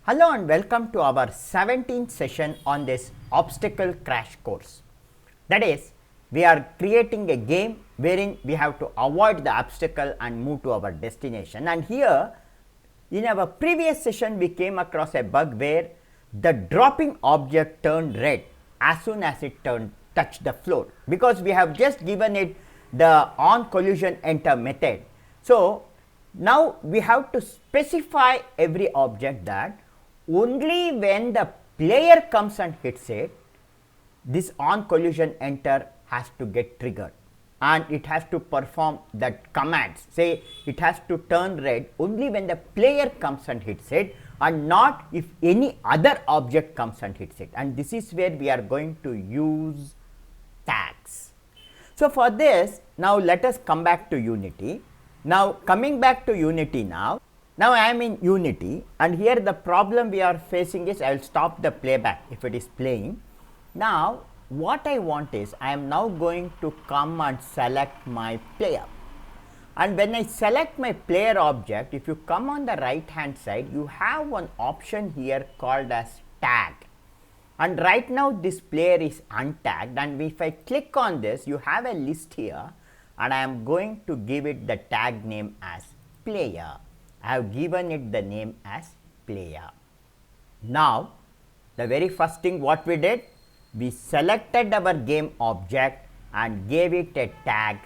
Hello and welcome to our 17th session on this obstacle crash course. That is, we are creating a game wherein we have to avoid the obstacle and move to our destination. And here, in our previous session, we came across a bug where the dropping object turned red as soon as it touched the floor, because we have just given it the on collision enter method. So now we have to specify every object that only when the player comes and hits it, this on collision enter has to get triggered, and it has to perform that commands. Say it has to turn red only when the player comes and hits it, and not if any other object comes and hits it. And this is where we are going to use tags. So for this, now let us come back to Unity. Now coming back to Unity now I am in Unity, and here the problem we are facing is I will stop the playback if it is playing. Now what I want is I am now going to come and select my player, and when I select my player object, if you come on the right hand side, you have one option here called as tag, and right now this player is untagged, and if I click on this, you have a list here, and I am going to give it the tag name as player. I have given it the name as player. Now the very first thing what we did, we selected our game object and gave it a tag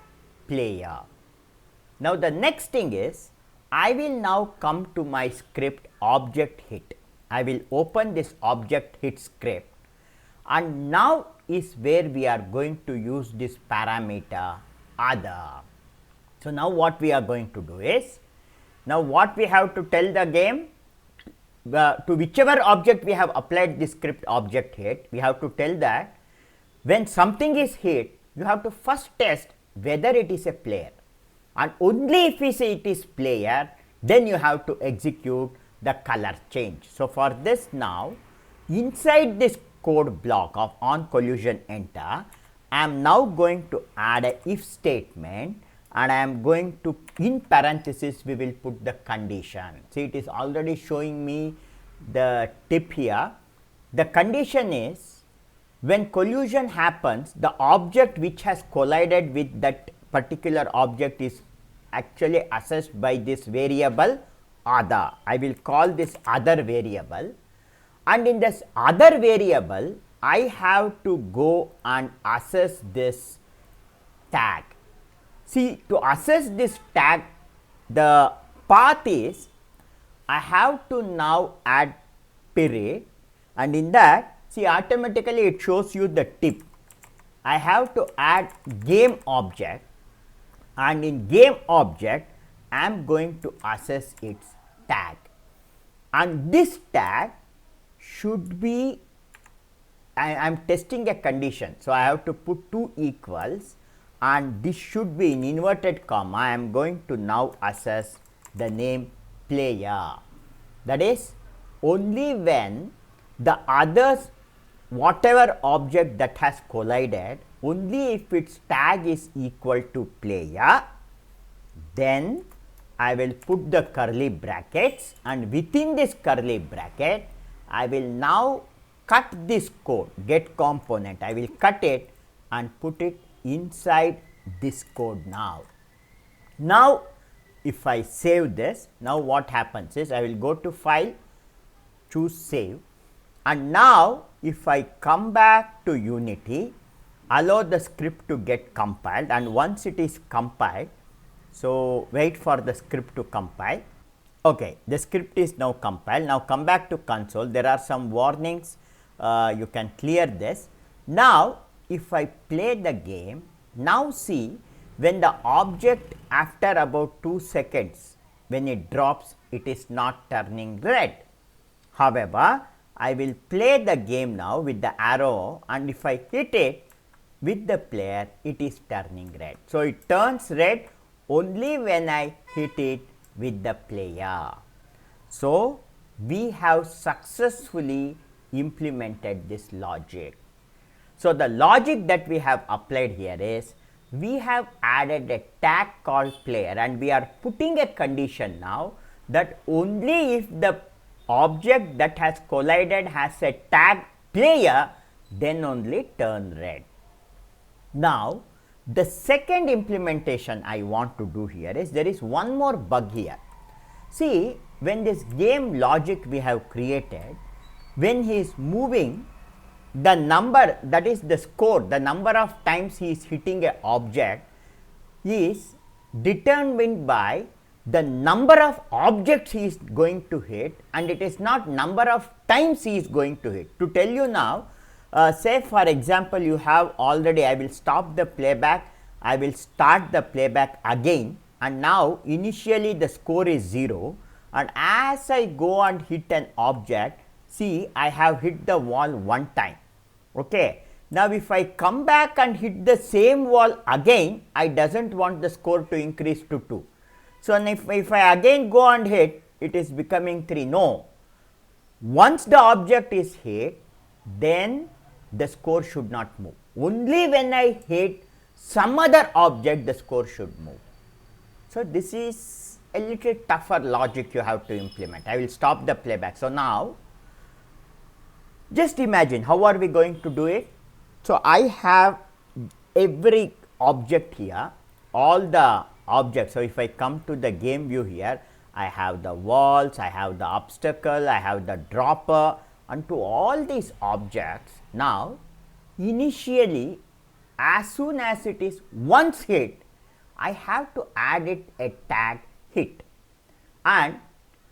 player. Now the next thing is, I will now come to my script object hit. I will open this object hit script, and now is where we are going to use this parameter other. So now what we are going to do is, now what we have to tell the game, to whichever object we have applied this script object hit, we have to tell that when something is hit, you have to first test whether it is a player, and only if we say it is player, then you have to execute the color change. So for this, now inside this code block of on collision enter, I am now going to add a if statement, and I am going to, in parenthesis, we will put the condition. See, it is already showing me the tip here. The condition is, when collision happens, the object which has collided with that particular object is actually assessed by this variable other. I will call this other variable, and in this other variable, I have to go and assess this tag. See, to assess this tag, the path is, I have to now add period, and in that, see, automatically it shows you the tip. I have to add game object, and in game object, I am going to assess its tag, and this tag should be, I am testing a condition. So I have to put 2 equals, and this should be in inverted comma. I am going to now assess the name player. That is, only when the others, whatever object that has collided, only if its tag is equal to player, then I will put the curly brackets, and within this curly bracket, I will now cut this code, get component. I will cut it and put it inside this code now. Now if I save this, now what happens is, I will go to file, choose save, and now if I come back to Unity, allow the script to get compiled, and once it is compiled, so wait for the script to compile. Okay, the script is now compiled. Now come back to console. There are some warnings, you can clear this. Now if I play the game, now see, when the object after about 2 seconds, when it drops, it is not turning red. However, I will play the game now with the arrow, and if I hit it with the player, it is turning red. So it turns red only when I hit it with the player. So we have successfully implemented this logic. So the logic that we have applied here is, we have added a tag called player, and we are putting a condition now that only if the object that has collided has a tag player, then only turn red. Now, the second implementation I want to do here is there is one more bug here. See, when this game logic we have created, when he is moving, the number, that is the score, the number of times he is hitting a object is determined by the number of objects he is going to hit, and it is not number of times he is going to hit. To tell you now, say for example, you have already, I will stop the playback, I will start the playback again, and now initially the score is 0, and as I go and hit an object, see, I have hit the wall one time. Okay. Now, if I come back and hit the same wall again, I doesn't want the score to increase to 2. So, if I again go and hit, it is becoming 3. No. Once the object is hit, then the score should not move. Only when I hit some other object, the score should move. So, this is a little tougher logic you have to implement. I will stop the playback. So, now just imagine how are we going to do it. So, I have every object here, all the objects. So, if I come to the game view here, I have the walls, I have the obstacle, I have the dropper, and to all these objects, now initially as soon as it is once hit, I have to add it a tag hit, and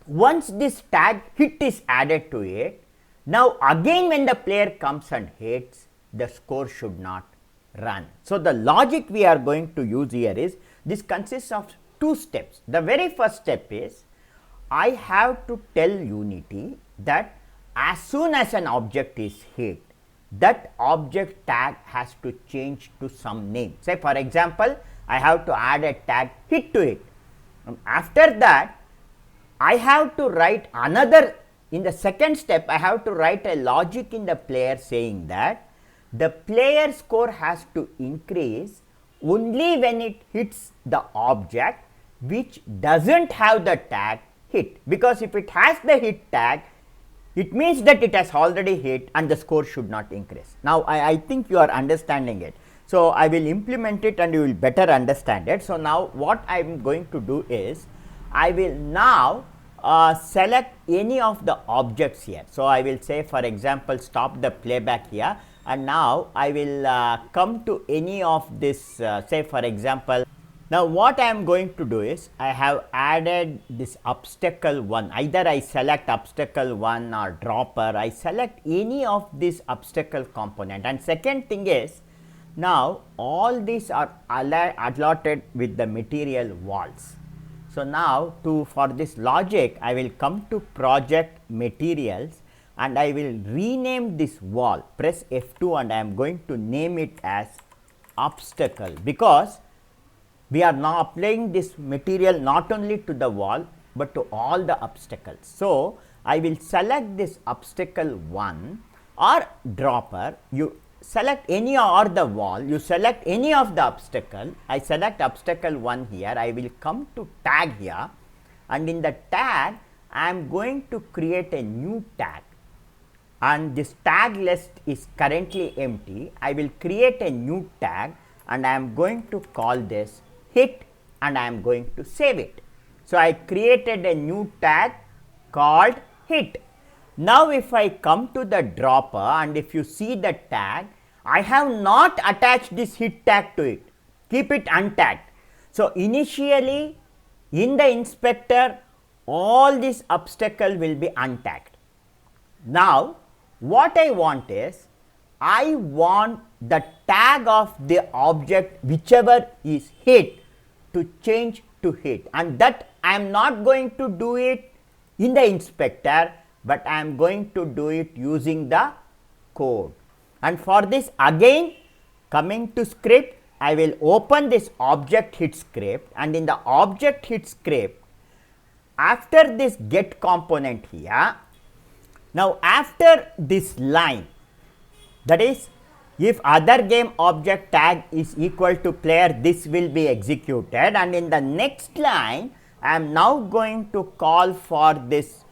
once this tag hit is added to it, now again when the player comes and hits, the score should not run. So, the logic we are going to use here is, this consists of 2 steps. The very first step is, I have to tell Unity that as soon as an object is hit, that object tag has to change to some name. Say for example, I have to add a tag hit to it. After that, I have to write another, in the second step, I have to write a logic in the player saying that the player score has to increase only when it hits the object which doesn't have the tag hit, because if it has the hit tag, it means that it has already hit and the score should not increase. Now, I think you are understanding it. So, I will implement it and you will better understand it. So, now what I am going to do is, I will now select any of the objects here. So, I will say for example, stop the playback here, and now I will come to any of this, say for example, now what I am going to do is, I have added this obstacle 1, either I select obstacle 1 or dropper, I select any of this obstacle component, and second thing is, now all these are allotted with the material walls. So, now for this logic, I will come to project materials and I will rename this wall, press F2 and I am going to name it as obstacle, because we are now applying this material not only to the wall, but to all the obstacles. So, I will select this obstacle 1 or dropper, you select any or the wall, you select any of the obstacle, I select obstacle 1 here, I will come to tag here, and in the tag I am going to create a new tag, and this tag list is currently empty. I will create a new tag and I am going to call this hit and I am going to save it. So, I created a new tag called hit. Now, if I come to the dropper and if you see the tag, I have not attached this hit tag to it, keep it untagged. So, initially in the inspector, all this obstacle will be untagged. Now, what I want is, I want the tag of the object whichever is hit to change to hit, and that I am not going to do it in the inspector, but I am going to do it using the code. And for this, again coming to script, I will open this object hit script, and in the object hit script, after this get component here, now after this line, that is, if other game object tag is equal to player, this will be executed, and in the next line I am now going to call for this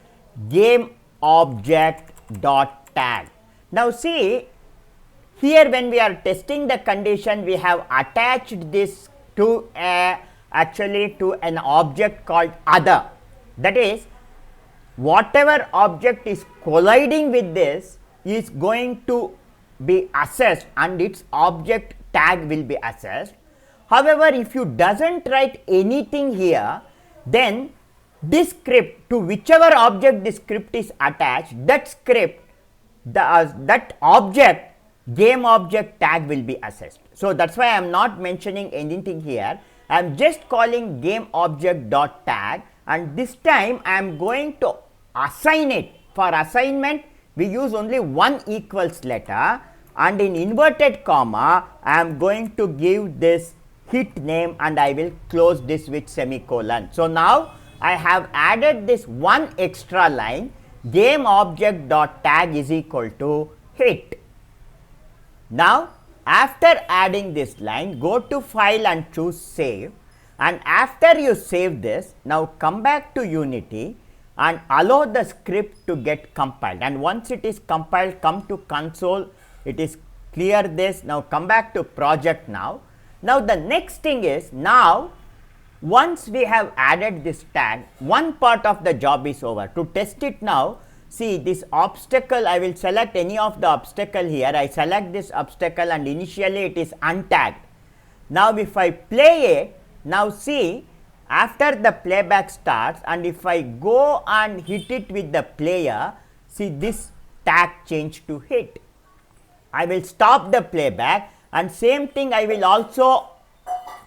game object dot tag. Now see, here when we are testing the condition, we have attached this to to an object called other. That is, whatever object is colliding with this is going to be assessed and its object tag will be assessed. However, if you doesn't write anything here, then this script, to whichever object this script is attached, that script, that object, game object tag will be assessed. So that's why I am not mentioning anything here. I am just calling game object dot tag, and this time I am going to assign it. For assignment, we use only one equals letter, and in inverted comma I am going to give this hit name and I will close this with semicolon. So now I have added this one extra line, game object dot tag is equal to hit. Now after adding this line, go to file and choose save, and after you save this, now come back to Unity and allow the script to get compiled, and once it is compiled, come to console, it is clear this. Now come back to project now. Now the next thing is, now once we have added this tag, one part of the job is over. To test it now, see this obstacle, I will select any of the obstacle here. I select this obstacle and initially it is untagged. Now if I play it, now see, after the playback starts and if I go and hit it with the player, see this tag changed to hit. I will stop the playback, and same thing I will also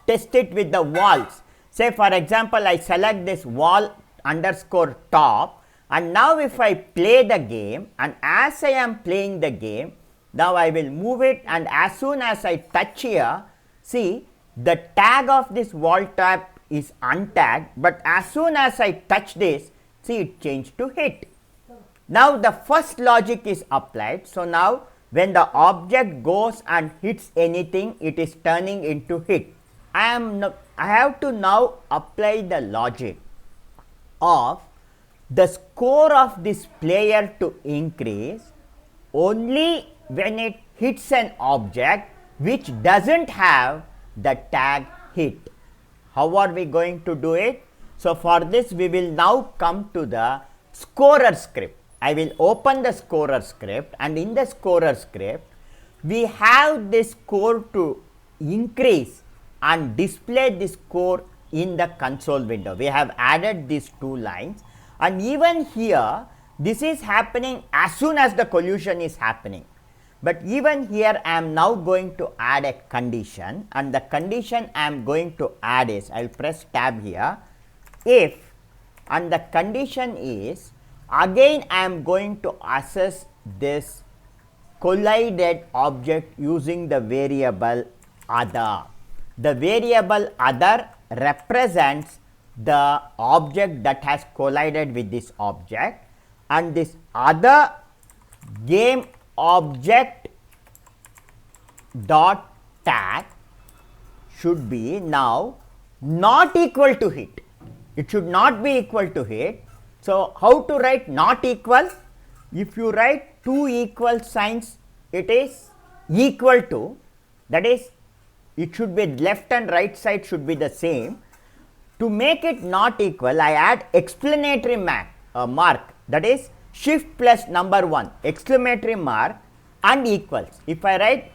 test it with the walls. Say for example, I select this wall underscore top, and now if I play the game, and as I am playing the game, now I will move it, and as soon as I touch here, see the tag of this wall tap is untagged, but as soon as I touch this, see it changed to hit. Now the first logic is applied. So now when the object goes and hits anything, it is turning into hit. I have to now apply the logic of the score of this player to increase only when it hits an object which doesn't have the tag hit. How are we going to do it? So for this we will now come to the scorer script. I will open the scorer script, and in the scorer script we have this score to increase and display the score in the console window. We have added these two lines, and even here this is happening as soon as the collision is happening. But even here I am now going to add a condition, and the condition I am going to add is, I will press tab here, if, and the condition is, again I am going to assess this collided object using the variable other. The variable other represents the object that has collided with this object, and this other game object dot tag should be now not equal to hit. It should not be equal to hit. So how to write not equal? If you write two equal signs, it is equal to, that is, it should be left and right side should be the same. To make it not equal, I add explanatory mark, that is shift plus number 1, exclamatory mark and equals. If I write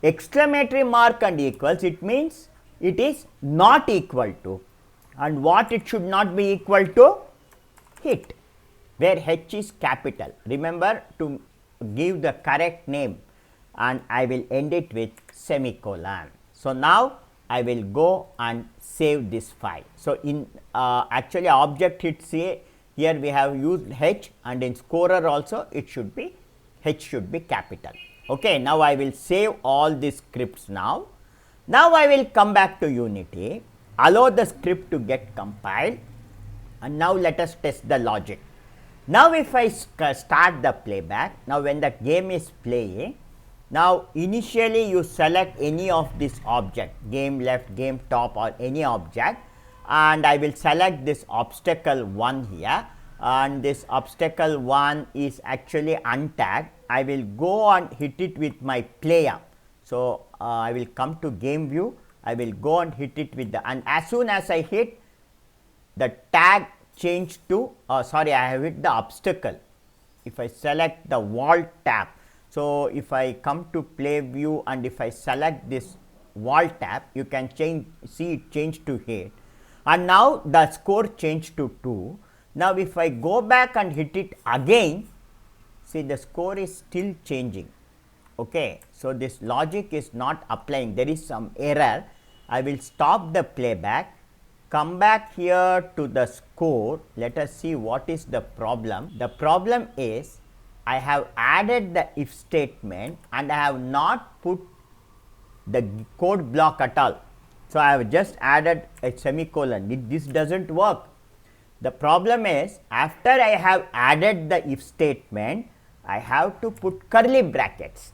exclamatory mark and equals, it means it is not equal to, and what it should not be equal to? Hit, where H is capital. Remember to give the correct name, and I will end it with semicolon. So now I will go and save this file. So in actually object hit C, here we have used H, and in scorer also it should be, H should be capital. Okay, now I will save all these scripts now. Now I will come back to Unity, allow the script to get compiled, and now let us test the logic. Now if I start the playback, now when the game is playing, now initially you select any of this object, game left, game top, or any object, and I will select this obstacle 1 here, and this obstacle 1 is actually untagged. I will go and hit it with my player. So, I will come to game view, I will go and hit it with the, and as soon as I hit, the tag changed to, sorry, I have hit the obstacle. If I select the wall tab, so if I come to play view and if I select this wall tab, you can see it change to hit, and now the score changed to 2. Now, if I go back and hit it again, see the score is still changing. Okay. So, this logic is not applying, there is some error. I will stop the playback, come back here to the score, let us see what is the problem. The problem is I have added the if statement and I have not put the code block at all. So, I have just added a semicolon, this does not work. The problem is after I have added the if statement, I have to put curly brackets,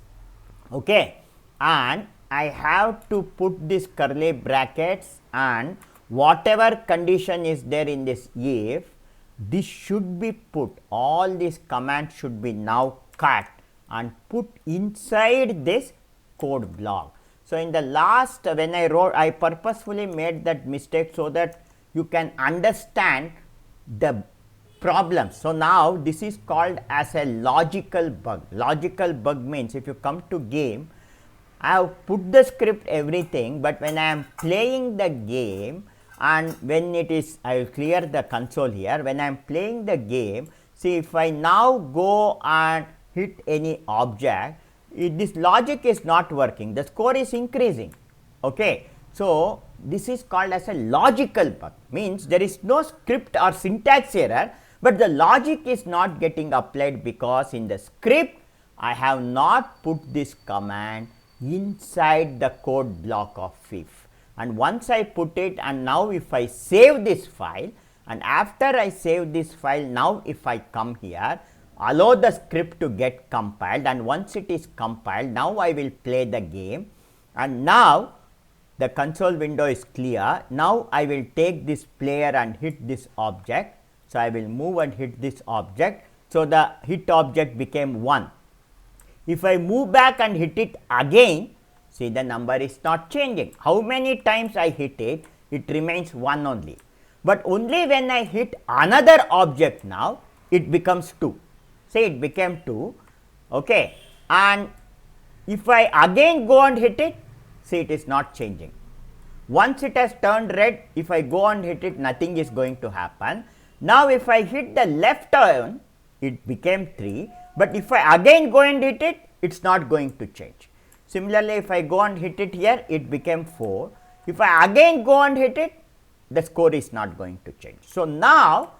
okay, and I have to put this curly brackets, and whatever condition is there in this if, this should be put, all these commands should be now cut and put inside this code block. So, in the last when I wrote, I purposefully made that mistake so that you can understand the problem. So, now this is called as a logical bug. Logical bug means if you come to game, I have put the script everything, but when I am playing the game and when it is, I will clear the console here, when I am playing the game, see if I now go and hit any object, this logic is not working, the score is increasing. Okay. So, this is called as a logical bug, means there is no script or syntax error, but the logic is not getting applied because in the script I have not put this command inside the code block of if, and once I put it, and now if I save this file, and after I save this file, now if I come here, allow the script to get compiled, and once it is compiled, now I will play the game, and now the console window is clear. Now, I will take this player and hit this object. So, I will move and hit this object. So, the hit object became 1. If I move back and hit it again, see the number is not changing. How many times I hit it? It remains 1 only. But only when I hit another object now, it becomes 2. Say it became 2. Okay. And if I again go and hit it, see it is not changing. Once it has turned red, if I go and hit it, nothing is going to happen. Now, if I hit the left turn, it became 3, but if I again go and hit it, it is not going to change. Similarly, if I go and hit it here, it became 4. If I again go and hit it, the score is not going to change. So, now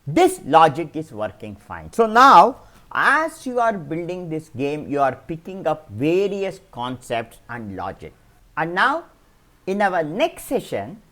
this logic is working fine. So, now as you are building this game, you are picking up various concepts and logic. And now, in our next session,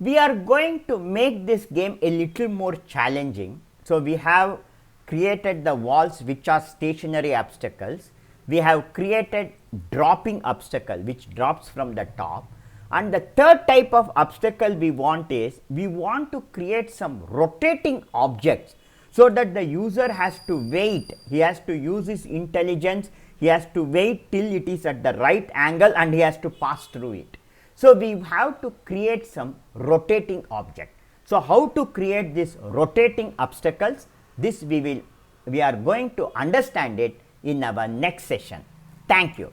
we are going to make this game a little more challenging. So, we have created the walls which are stationary obstacles. We have created dropping obstacle which drops from the top. And the third type of obstacle we want is, we want to create some rotating objects, so that the user has to wait, he has to use his intelligence, he has to wait till it is at the right angle and he has to pass through it. So, we have to create some rotating object. So, how to create these rotating obstacles, this we are going to understand it in our next session. Thank you.